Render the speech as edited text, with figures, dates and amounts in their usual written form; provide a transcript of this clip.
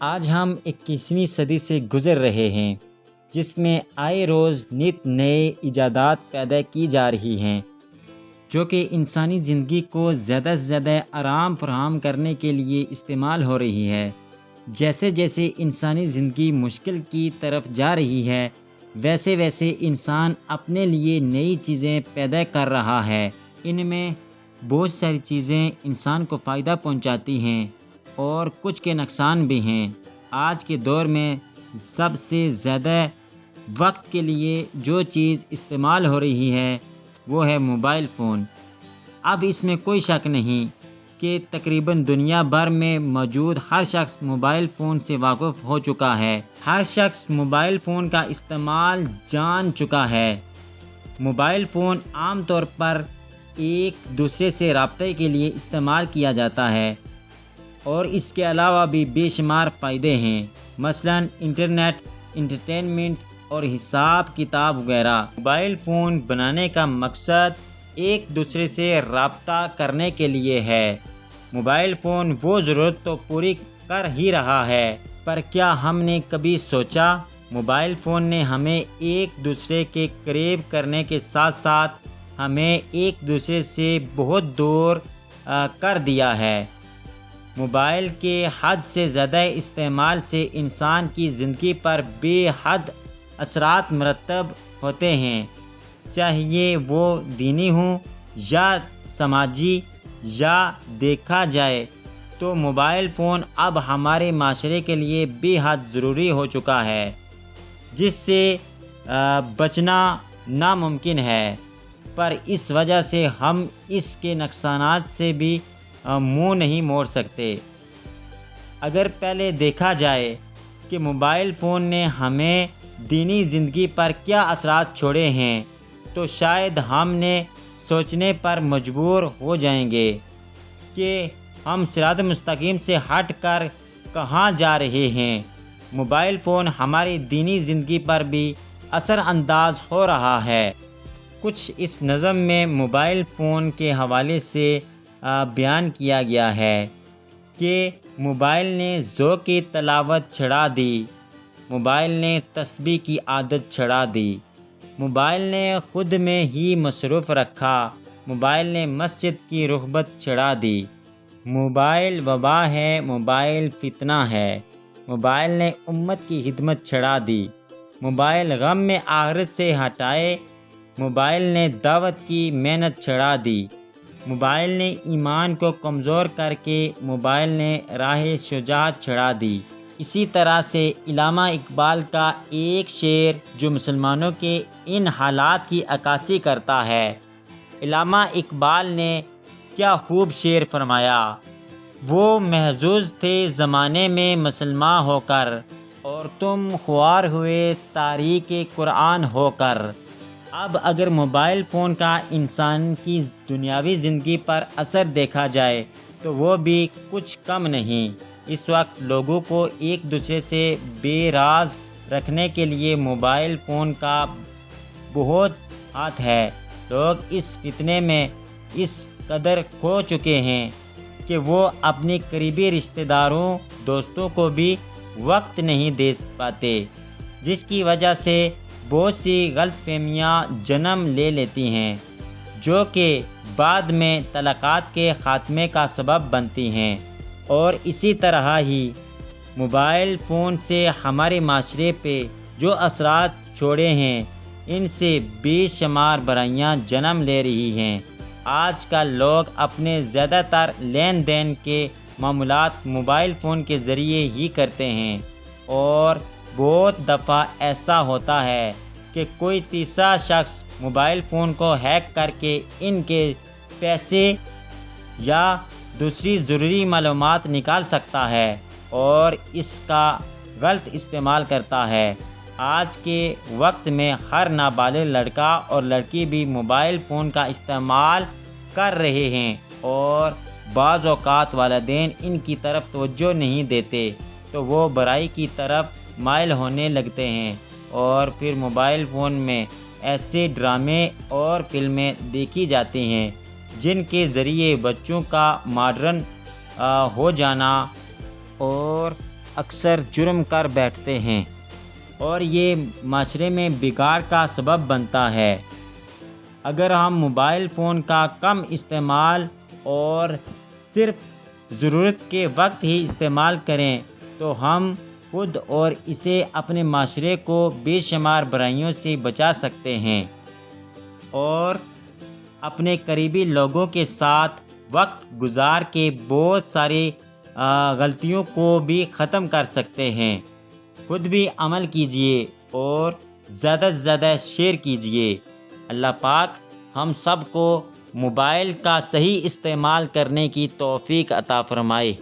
آج ہم 21ویں صدی سے گزر رہے ہیں، جس میں آئے روز نت نئے ایجادات پیدا کی جا رہی ہیں جو کہ انسانی زندگی کو زیادہ سے زیادہ آرام فراہم کرنے کے لیے استعمال ہو رہی ہے۔ جیسے جیسے انسانی زندگی مشکل کی طرف جا رہی ہے، ویسے ویسے انسان اپنے لیے نئی چیزیں پیدا کر رہا ہے۔ ان میں بہت ساری چیزیں انسان کو فائدہ پہنچاتی ہیں اور کچھ کے نقصان بھی ہیں۔ آج کے دور میں سب سے زیادہ وقت کے لیے جو چیز استعمال ہو رہی ہے وہ ہے موبائل فون۔ اب اس میں کوئی شک نہیں کہ تقریباً دنیا بھر میں موجود ہر شخص موبائل فون سے واقف ہو چکا ہے۔ ہر شخص موبائل فون کا استعمال جان چکا ہے۔ موبائل فون عام طور پر ایک دوسرے سے رابطے کے لیے استعمال کیا جاتا ہے اور اس کے علاوہ بھی بے شمار فائدے ہیں، مثلاً انٹرنیٹ، انٹرٹینمنٹ اور حساب کتاب وغیرہ۔ موبائل فون بنانے کا مقصد ایک دوسرے سے رابطہ کرنے کے لیے ہے۔ موبائل فون وہ ضرورت تو پوری کر ہی رہا ہے، پر کیا ہم نے کبھی سوچا موبائل فون نے ہمیں ایک دوسرے کے قریب کرنے کے ساتھ ساتھ ہمیں ایک دوسرے سے بہت دور کر دیا ہے۔ موبائل کے حد سے زیادہ استعمال سے انسان کی زندگی پر بے حد اثرات مرتب ہوتے ہیں، چاہے وہ دینی ہوں یا سماجی۔ یا دیکھا جائے تو موبائل فون اب ہمارے معاشرے کے لیے بے حد ضروری ہو چکا ہے، جس سے بچنا ناممکن ہے، پر اس وجہ سے ہم اس کے نقصانات سے بھی منہ نہیں موڑ سکتے۔ اگر پہلے دیکھا جائے کہ موبائل فون نے ہمیں دینی زندگی پر کیا اثرات چھوڑے ہیں تو شاید ہم نے سوچنے پر مجبور ہو جائیں گے کہ ہم صراط مستقیم سے ہٹ کر کہاں جا رہے ہیں۔ موبائل فون ہماری دینی زندگی پر بھی اثر انداز ہو رہا ہے۔ کچھ اس نظم میں موبائل فون کے حوالے سے بیان کیا گیا ہے کہ موبائل نے ذوق کی تلاوت چھڑا دی، موبائل نے تسبیح کی عادت چھڑا دی، موبائل نے خود میں ہی مصروف رکھا، موبائل نے مسجد کی رغبت چھڑا دی۔ موبائل وبا ہے، موبائل فتنہ ہے، موبائل نے امت کی خدمت چھڑا دی، موبائل غم میں آخرت سے ہٹائے، موبائل نے دعوت کی محنت چھڑا دی، موبائل نے ایمان کو کمزور کر کے موبائل نے راہ شجاعت چھڑا دی۔ اسی طرح سے علامہ اقبال کا ایک شعر جو مسلمانوں کے ان حالات کی عکاسی کرتا ہے۔ علامہ اقبال نے کیا خوب شعر فرمایا: وہ محظوظ تھے زمانے میں مسلمان ہو کر، اور تم خوار ہوئے تاریک قرآن ہو کر۔ اب اگر موبائل فون کا انسان کی دنیاوی زندگی پر اثر دیکھا جائے تو وہ بھی کچھ کم نہیں۔ اس وقت لوگوں کو ایک دوسرے سے بے راز رکھنے کے لیے موبائل فون کا بہت ہاتھ ہے۔ لوگ اس فتنے میں اس قدر کھو چکے ہیں کہ وہ اپنی قریبی رشتہ داروں دوستوں کو بھی وقت نہیں دے پاتے، جس کی وجہ سے بہت سی غلط فہمیاں جنم لے لیتی ہیں جو کہ بعد میں تعلقات کے خاتمے کا سبب بنتی ہیں۔ اور اسی طرح ہی موبائل فون سے ہمارے معاشرے پہ جو اثرات چھوڑے ہیں، ان سے بے شمار برائیاں جنم لے رہی ہیں۔ آج کل لوگ اپنے زیادہ تر لین دین کے معاملات موبائل فون کے ذریعے ہی کرتے ہیں، اور بہت دفعہ ایسا ہوتا ہے کہ کوئی تیسرا شخص موبائل فون کو ہیک کر کے ان کے پیسے یا دوسری ضروری معلومات نکال سکتا ہے اور اس کا غلط استعمال کرتا ہے۔ آج کے وقت میں ہر نابالغ لڑکا اور لڑکی بھی موبائل فون کا استعمال کر رہے ہیں، اور بعض اوقات والدین ان کی طرف توجہ نہیں دیتے تو وہ برائی کی طرف مائل ہونے لگتے ہیں، اور پھر موبائل فون میں ایسے ڈرامے اور فلمیں دیکھی جاتی ہیں جن کے ذریعے بچوں کا ماڈرن ہو جانا اور اکثر جرم کر بیٹھتے ہیں اور یہ معاشرے میں بگاڑ کا سبب بنتا ہے۔ اگر ہم موبائل فون کا کم استعمال اور صرف ضرورت کے وقت ہی استعمال کریں تو ہم خود اور اسے اپنے معاشرے کو بے شمار برائیوں سے بچا سکتے ہیں اور اپنے قریبی لوگوں کے ساتھ وقت گزار کے بہت ساری غلطیوں کو بھی ختم کر سکتے ہیں۔ خود بھی عمل کیجئے اور زیادہ سے زیادہ شیئر کیجئے۔ اللہ پاک ہم سب کو موبائل کا صحیح استعمال کرنے کی توفیق عطا فرمائے۔